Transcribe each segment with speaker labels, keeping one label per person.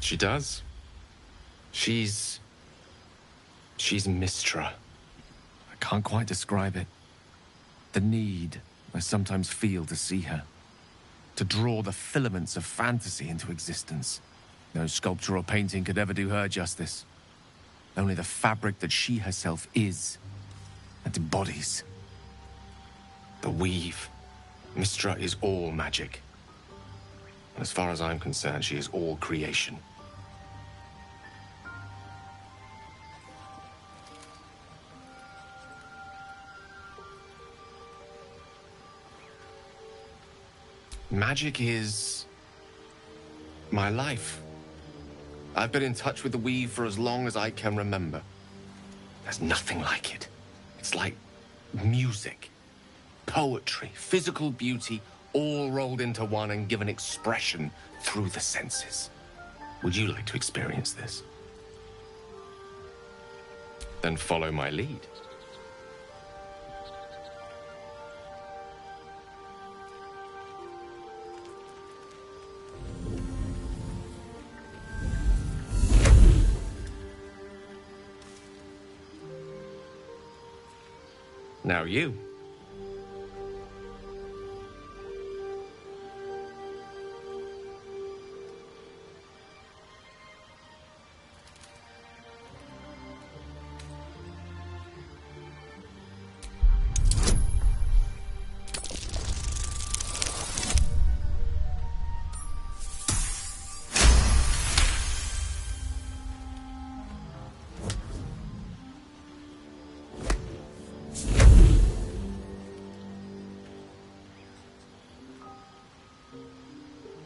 Speaker 1: She does. She's Mistra.
Speaker 2: I can't quite describe it. The need I sometimes feel to see her. To draw the filaments of fantasy into existence. No sculpture or painting could ever do her justice. Only the fabric that she herself is and embodies.
Speaker 1: The weave. Mistra is all magic. As far as I'm concerned, she is all creation. Magic is my life. I've been in touch with the weave for as long as I can remember. There's nothing like it. It's like music, poetry, physical beauty, all rolled into one and given expression through the senses. Would you like to experience this? Then follow my lead. Now you.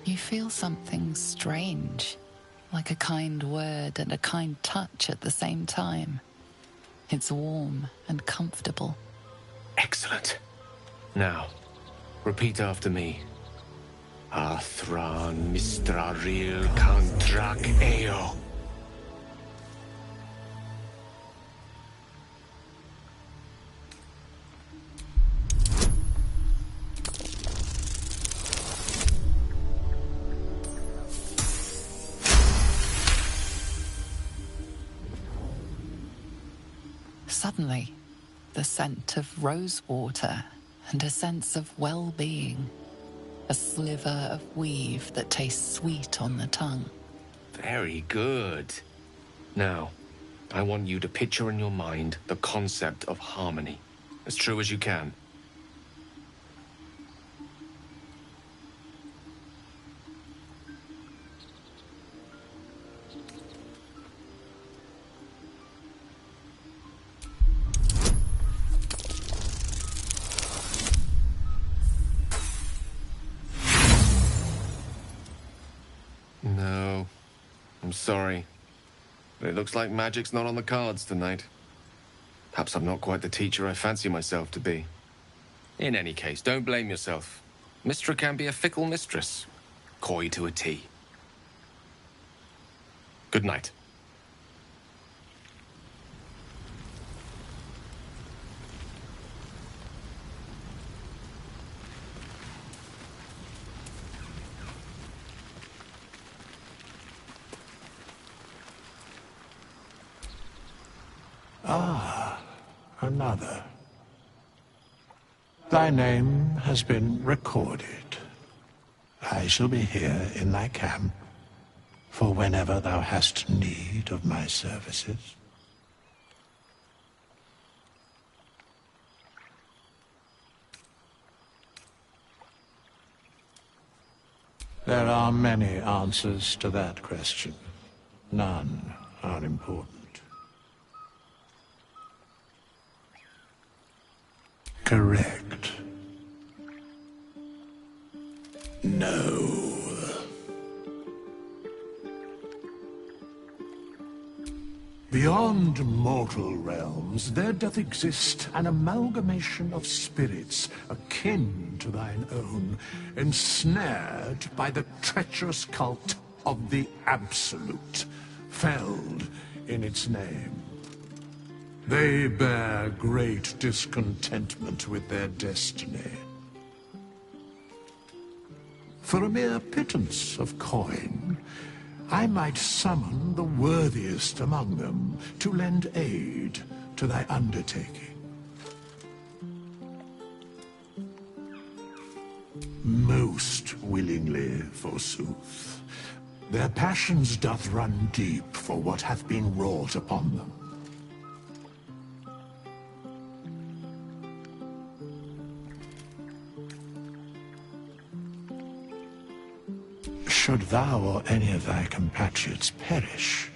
Speaker 3: You feel something strange, like a kind word and a kind touch at the same time. It's warm and comfortable.
Speaker 1: Excellent. Now, repeat after me. Athran Mistraril Kantrak Eo.
Speaker 3: Suddenly, the scent of rosewater and a sense of well-being. A sliver of weave that tastes sweet on the tongue.
Speaker 1: Very good. Now, I want you to picture in your mind the concept of harmony, as true as you can. No, I'm sorry. But it looks like magic's not on the cards tonight. Perhaps I'm not quite the teacher I fancy myself to be. In any case, don't blame yourself. Mistra can be a fickle mistress. Coy to a T. Good night.
Speaker 4: Ah, another. Thy name has been recorded. I shall be here in thy camp for whenever thou hast need of my services. There are many answers to that question. None are important. Correct. No. Beyond mortal realms, there doth exist an amalgamation of spirits akin to thine own, ensnared by the treacherous cult of the Absolute, felled in its name. They bear great discontentment with their destiny. For a mere pittance of coin, I might summon the worthiest among them to lend aid to thy undertaking. Most willingly, forsooth. Their passions doth run deep for what hath been wrought upon them. Should thou or any of thy compatriots perish,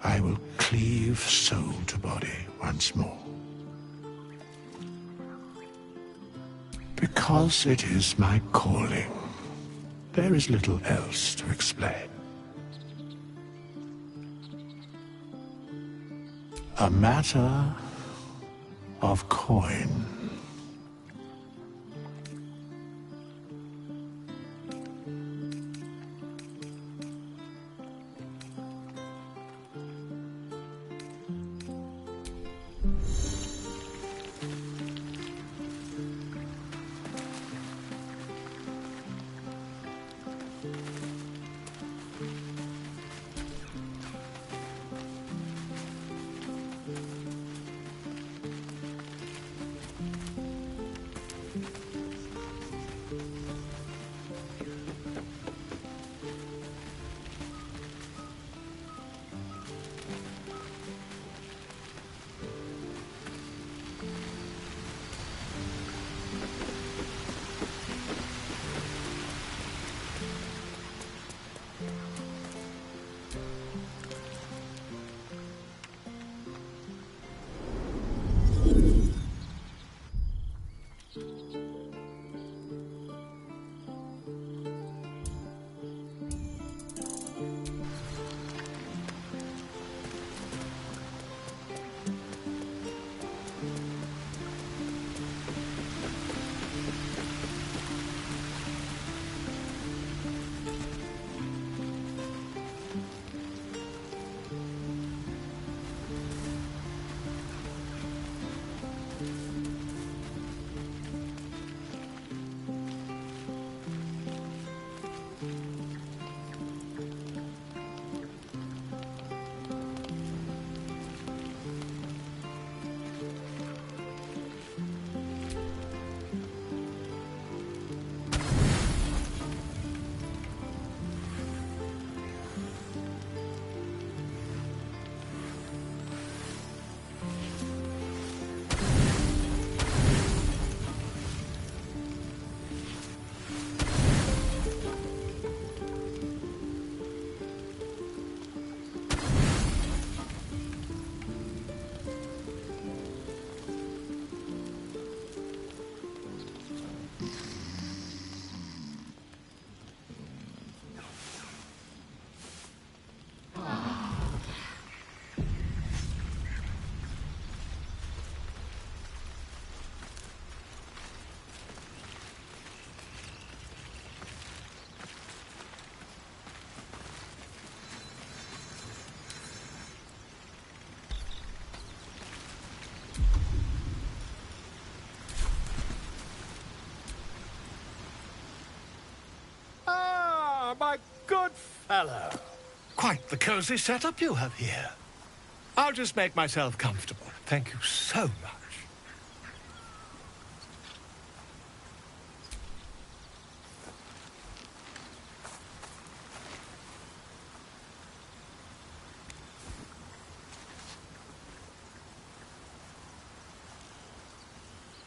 Speaker 4: I will cleave soul to body once more. Because it is my calling. There is little else to explain. A matter of coin.
Speaker 5: My good fellow. Quite the cozy setup you have here. I'll just make myself comfortable. Thank you so much.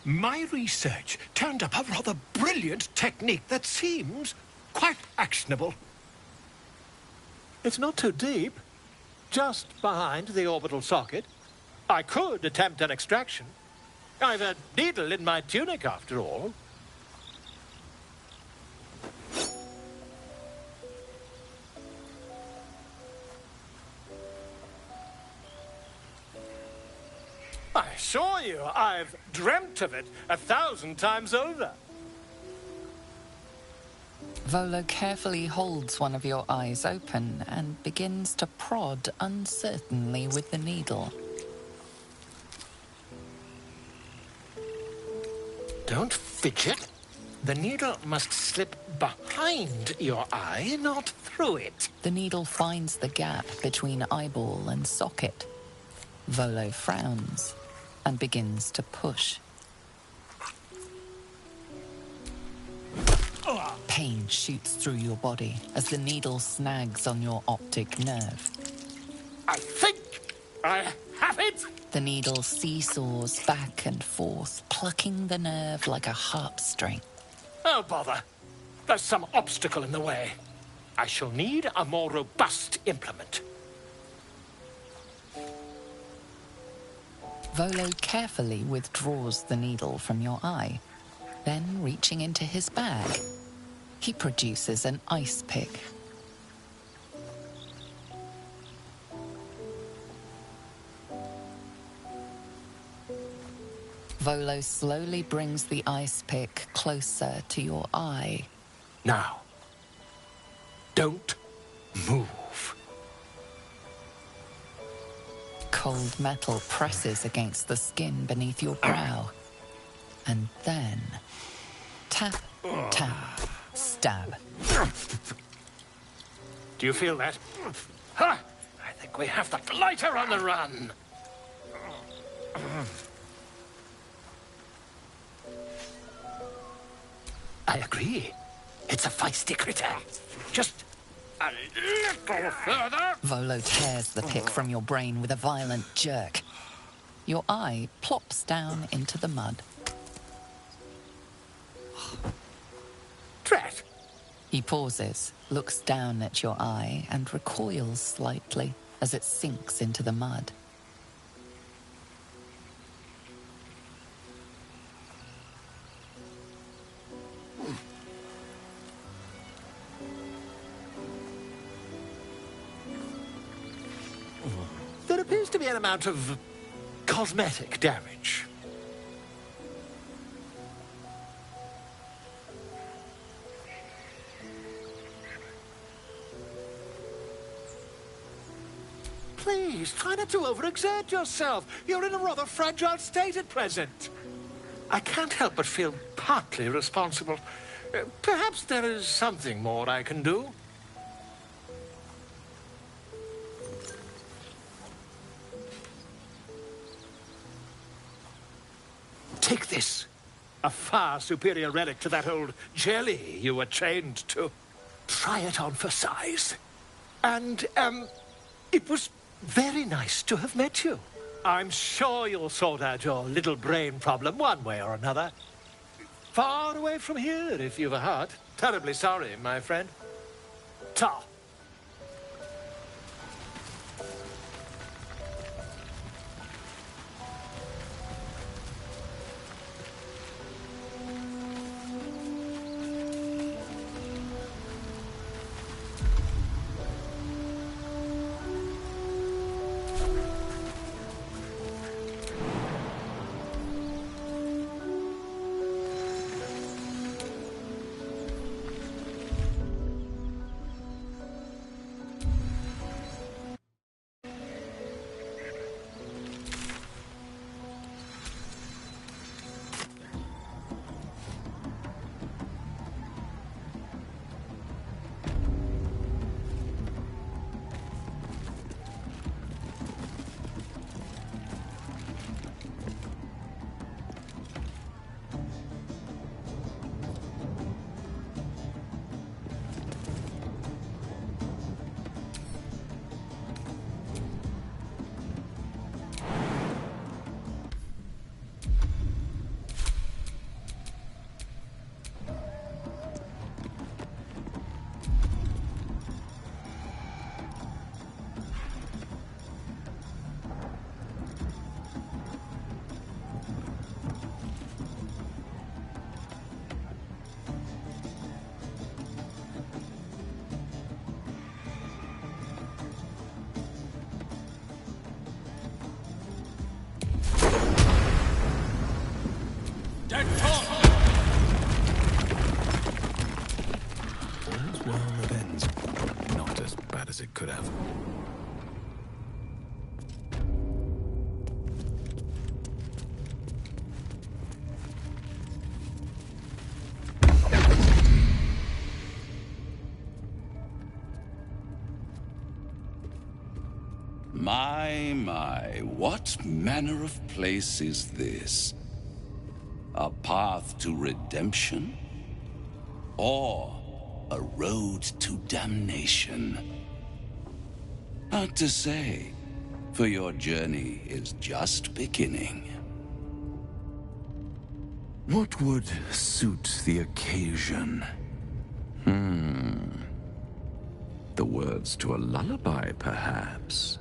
Speaker 5: My research turned up a rather brilliant technique that seems quite actionable. It's not too deep. Just behind the orbital socket. I could attempt an extraction. I've a needle in my tunic, after all. I assure you, I've dreamt of it 1,000 times over.
Speaker 3: Volo carefully holds one of your eyes open and begins to prod uncertainly with the needle.
Speaker 5: Don't fidget. The needle must slip behind your eye, not through it.
Speaker 3: The needle finds the gap between eyeball and socket. Volo frowns and begins to push. Pain shoots through your body as the needle snags on your optic nerve.
Speaker 5: I think I have it!
Speaker 3: The needle seesaws back and forth, plucking the nerve like a harp string.
Speaker 5: Oh, bother. There's some obstacle in the way. I shall need a more robust implement.
Speaker 3: Volo carefully withdraws the needle from your eye. Then, reaching into his bag, he produces an ice pick. Volo slowly brings the ice pick closer to your eye.
Speaker 5: Now, don't move.
Speaker 3: Cold metal presses against the skin beneath your brow. And then, tap, tap, stab.
Speaker 5: Do you feel that? Ha! I think we have the blighter on the run. I agree. It's a feisty critter. Just a little further.
Speaker 3: Volo tears the pick from your brain with a violent jerk. Your eye plops down into the mud.
Speaker 5: Drat.
Speaker 3: He pauses, looks down at your eye, and recoils slightly as it sinks into the mud.
Speaker 5: There appears to be an amount of cosmetic damage. Please, try not to overexert yourself. You're in a rather fragile state at present. I can't help but feel partly responsible. Perhaps there is something more I can do. Take this. A far superior relic to that old jelly you were chained to. Try it on for size. And, it was very nice to have met you. I'm sure you'll sort out your little brain problem one way or another. Far away from here, if you've a heart. Terribly sorry, my friend. Ta.
Speaker 6: my, what manner of place is this? A path to redemption? Or a road to damnation? Hard to say, for your journey is just beginning. What would suit the occasion? The words to a lullaby, perhaps?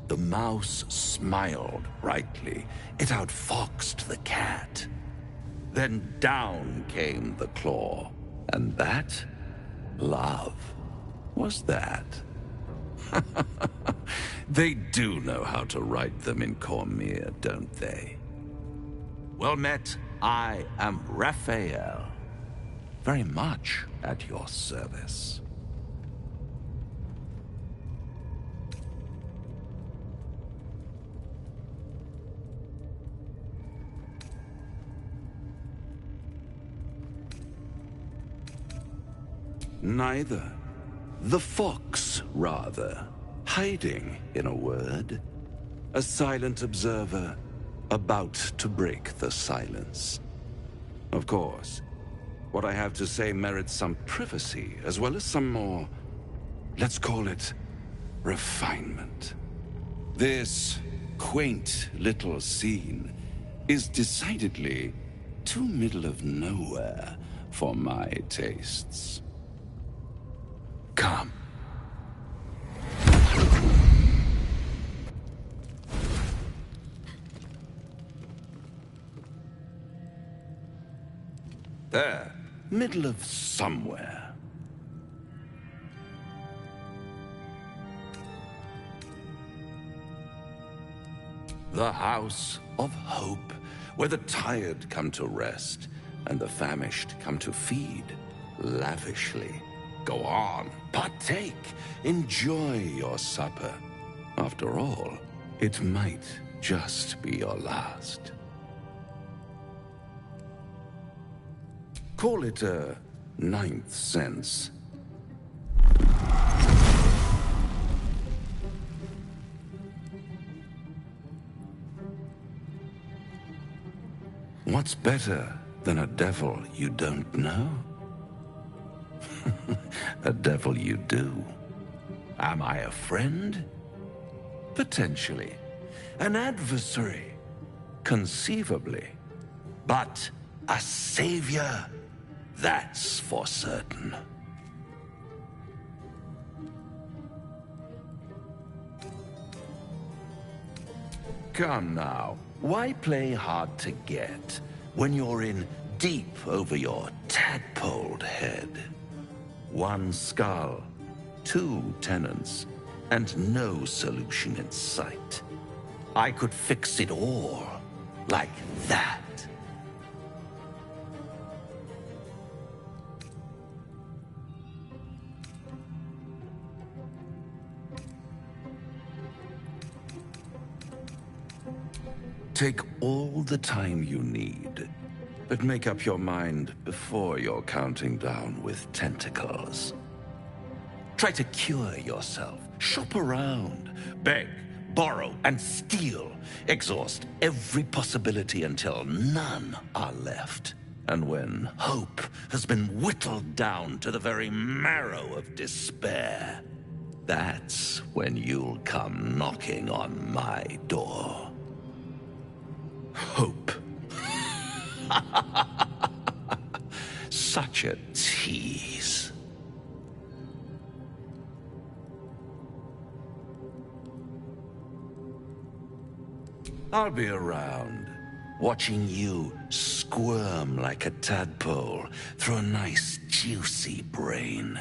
Speaker 6: The mouse smiled brightly. It outfoxed the cat. Then down came the claw. And that? Love. Was that? They do know how to write them in Cormier, don't they? Well met, I am Raphael. Very much at your service. Neither. The fox, rather. Hiding, in a word. A silent observer, about to break the silence. Of course, what I have to say merits some privacy, as well as some more, let's call it, refinement. This quaint little scene is decidedly too middle of nowhere for my tastes. Come. There, middle of somewhere. The House of Hope, where the tired come to rest and the famished come to feed lavishly. Go on, partake, enjoy your supper. After all, it might just be your last. Call it a ninth sense. What's better than a devil you don't know? A devil you do. Am I a friend? Potentially. An adversary? Conceivably. But a savior? That's for certain. Come now, why play hard to get when you're in deep over your tadpoled head? One skull, two tenants, and no solution in sight. I could fix it all, like that. Take all the time you need, but make up your mind before you're counting down with tentacles. Try to cure yourself, shop around, beg, borrow, and steal. Exhaust every possibility until none are left. And when hope has been whittled down to the very marrow of despair, that's when you'll come knocking on my door. Hope. Such a tease. I'll be around, watching you squirm like a tadpole through a nice, juicy brain.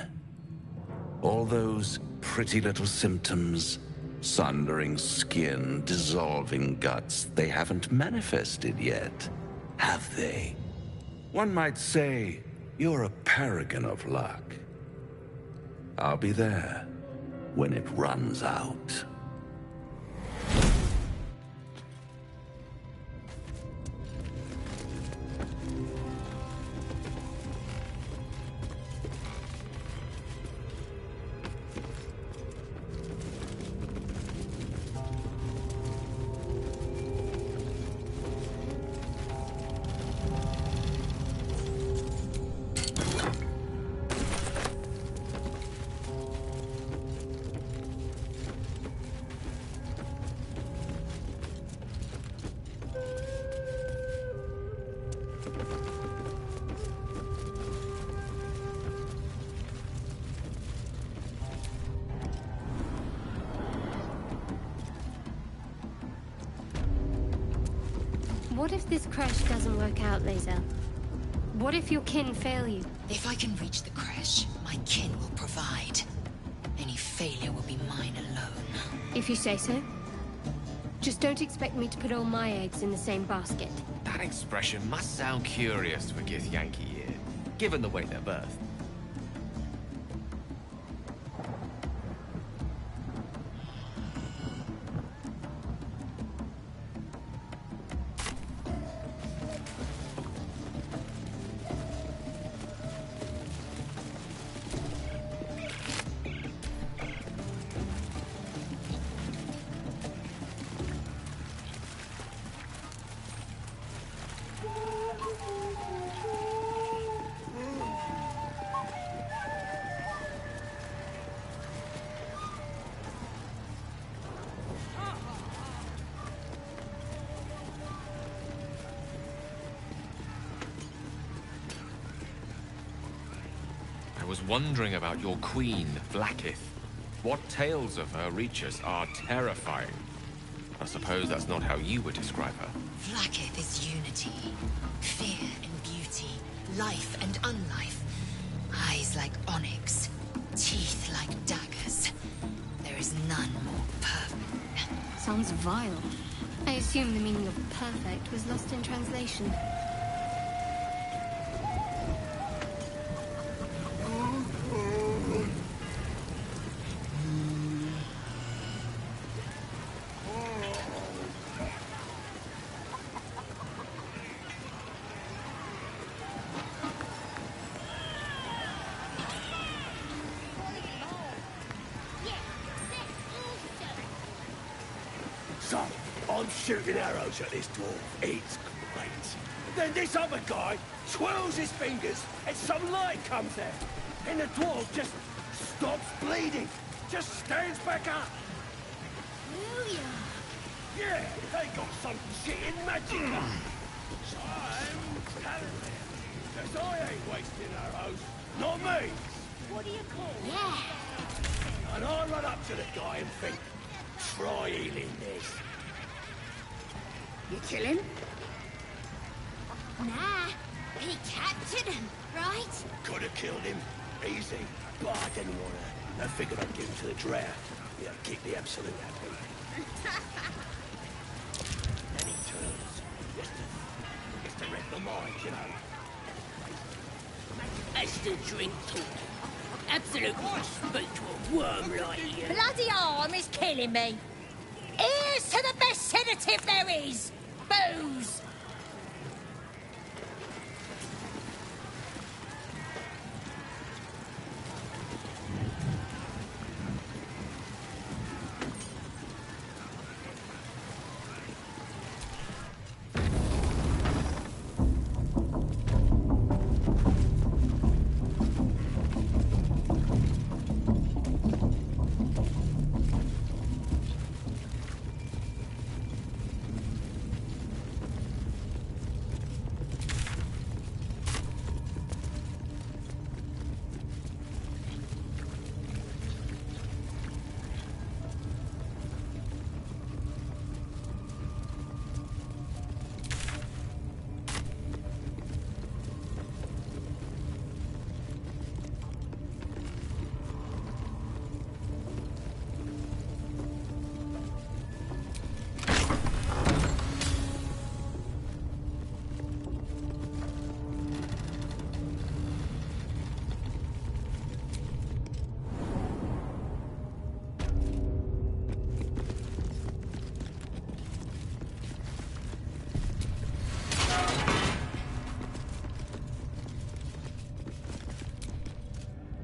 Speaker 6: All those pretty little symptoms, sundering skin, dissolving guts, they haven't manifested yet, have they? One might say you're a paragon of luck. I'll be there when it runs out.
Speaker 7: What if this crash doesn't work out, Lae'zel? What if your kin fail you?
Speaker 8: If I can reach the crash, my kin will provide. Any failure will be mine alone.
Speaker 7: If you say so. Just don't expect me to put all my eggs in the same basket.
Speaker 1: That expression must sound curious to a Githyanki ear, given the way they're birthed.
Speaker 2: I was wondering about your queen, Blackith. What tales of her reach us are terrifying. I suppose that's not how you would describe her.
Speaker 8: Blackith is unity. Fear and beauty. Life and unlife. Eyes like onyx. Teeth like daggers. There is none more perfect.
Speaker 7: Sounds vile. I assume the meaning of perfect was lost in translation.
Speaker 9: So, I'm shooting arrows at this dwarf. It's great. Then this other guy twirls his fingers and some light comes out. And the dwarf just stops bleeding. Just stands back up. Yeah, they got some shit in magic. I'm telling them. Cause I ain't wasting arrows. Not me.
Speaker 7: What do you call it? Yeah.
Speaker 9: And I run up to the guy and think, try healing this.
Speaker 7: You kill him?
Speaker 10: Nah, he captured him, right?
Speaker 9: Could have killed him. Easy. But I didn't want to. I figured I'd give him to the draft. Yeah, keep the Absolute happy. Then he turns. Just to wreck the mind, you know.
Speaker 10: That's the drink talking. Absolute speak to a worm like you. Bloody arm is killing me. Here's to the best sedative there is. Booze.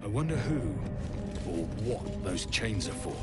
Speaker 11: I wonder who or what those chains are for.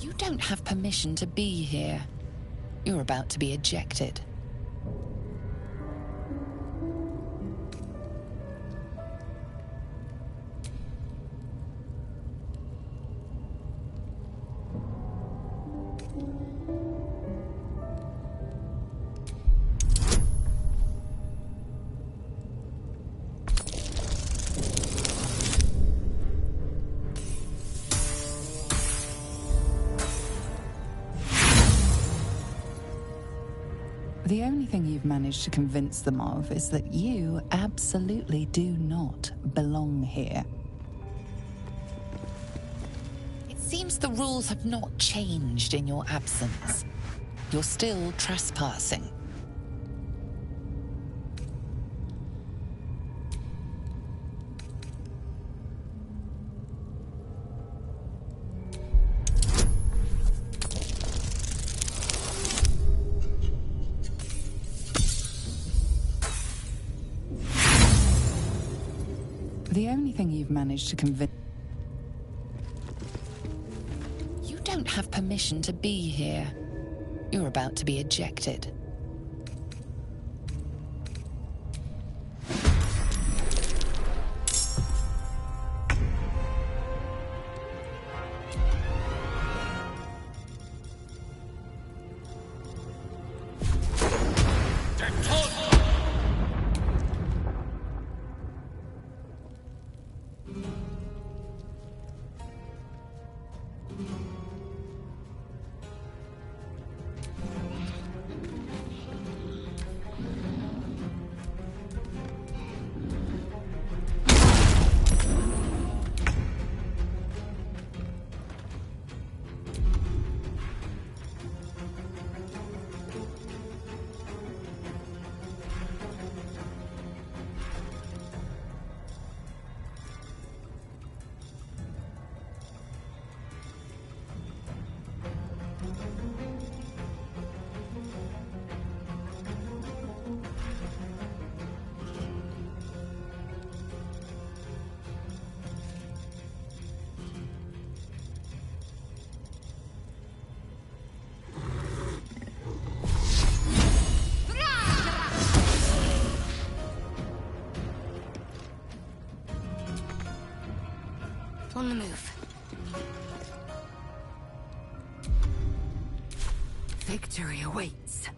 Speaker 3: You don't have permission to be here. You're about to be ejected. The only thing you've managed to convince them of is that you absolutely do not belong here. It seems the rules have not changed in your absence. You're still trespassing. The only thing you've managed to convince... You don't have permission to be here. You're about to be ejected.
Speaker 7: On the move.
Speaker 8: Victory awaits.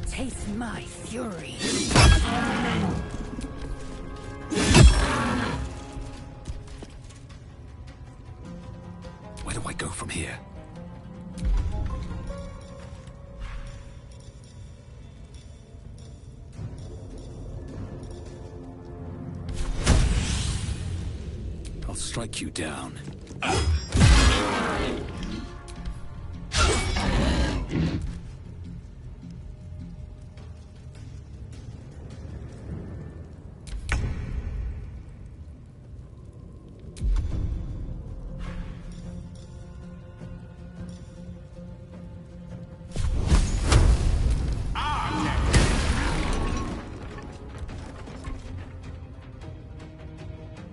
Speaker 8: Taste my fury.
Speaker 11: Where do I go from here? I'll strike you down.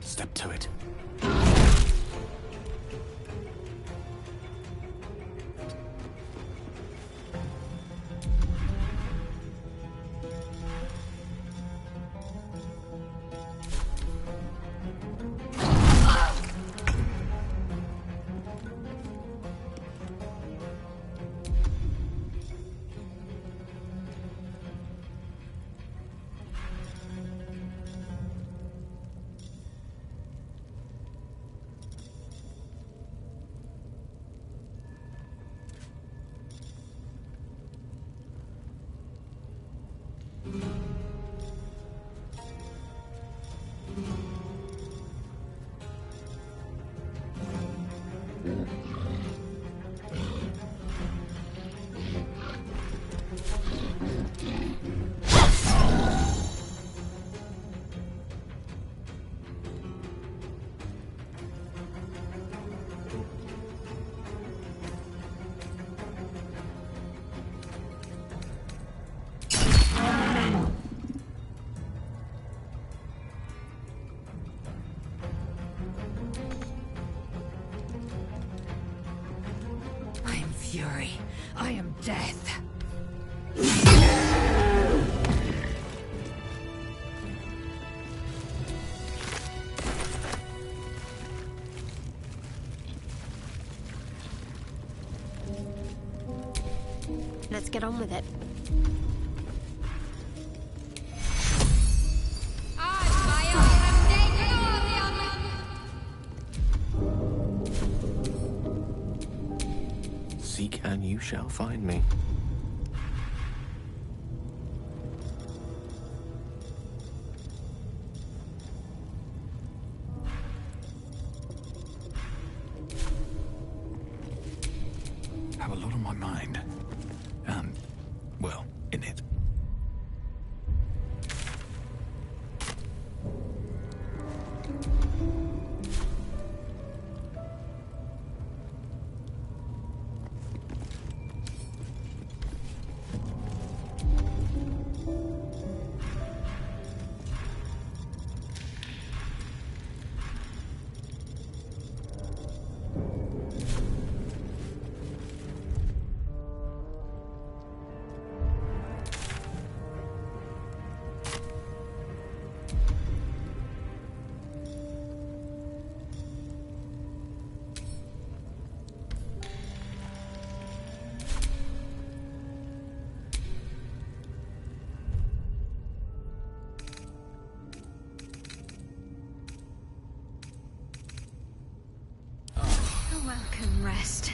Speaker 11: Step to it.
Speaker 10: fury. I am death.
Speaker 7: Let's get on with it.
Speaker 1: Seek and you shall find me.
Speaker 11: Have a lot on my mind. And, well, in it.
Speaker 7: A welcome rest.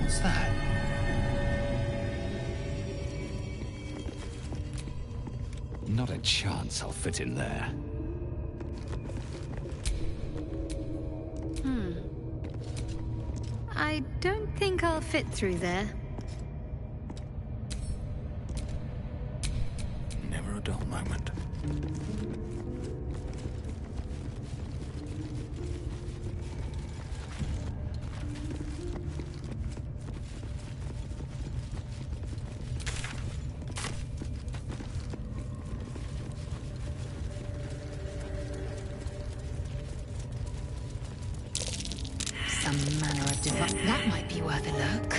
Speaker 2: What's that?
Speaker 12: Not a chance I'll fit in there.
Speaker 7: I don't think I'll fit through there.
Speaker 11: Never a dull moment.
Speaker 8: Some manner of device. That might be worth a look.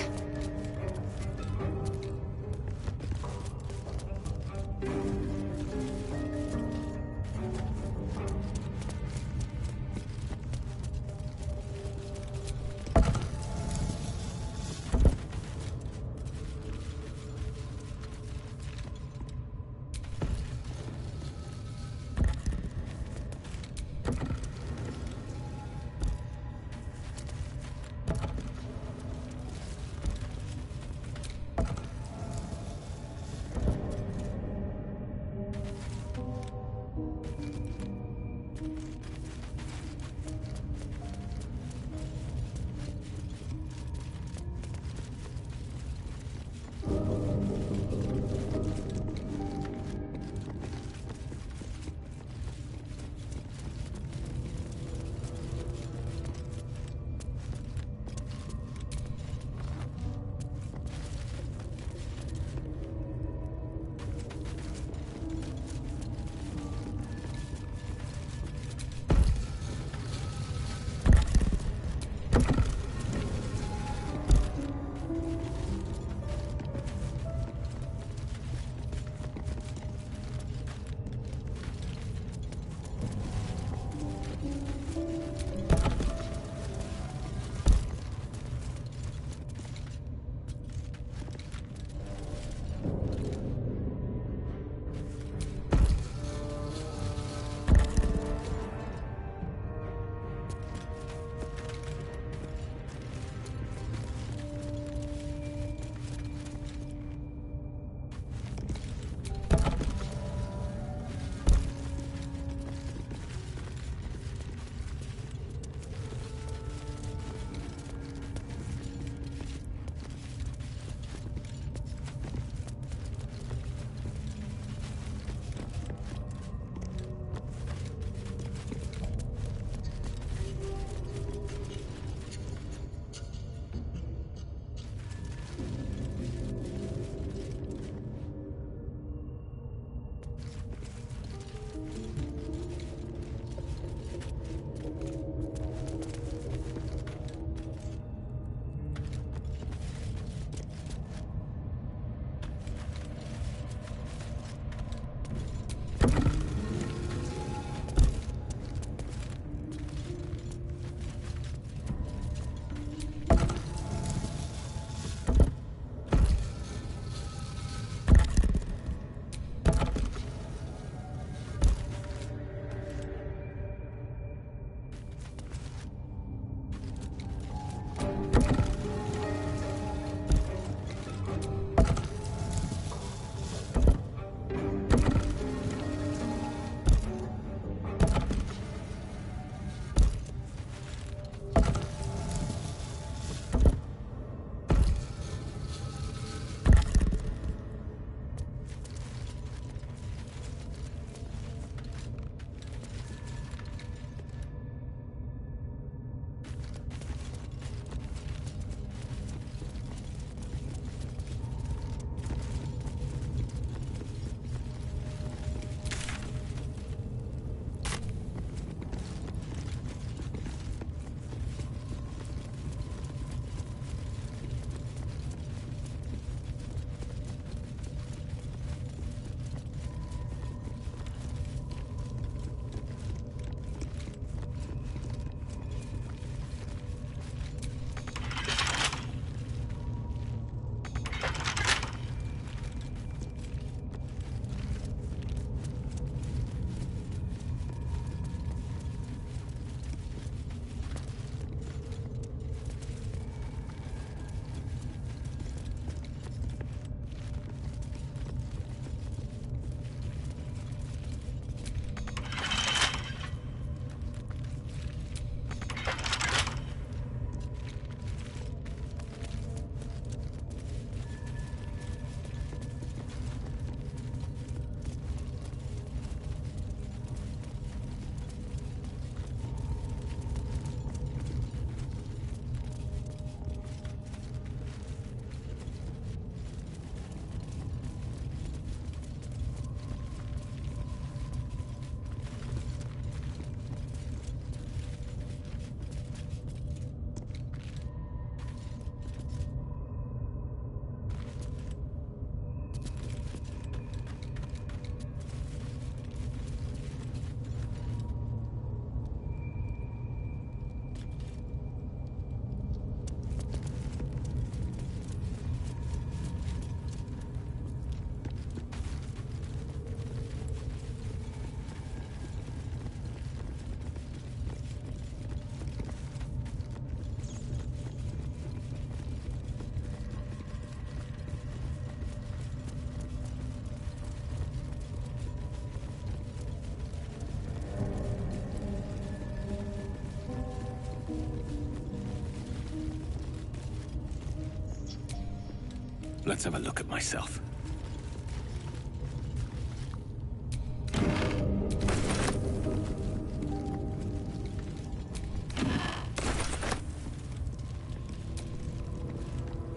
Speaker 12: Let's have a look at myself.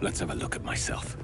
Speaker 12: Let's have a look at myself.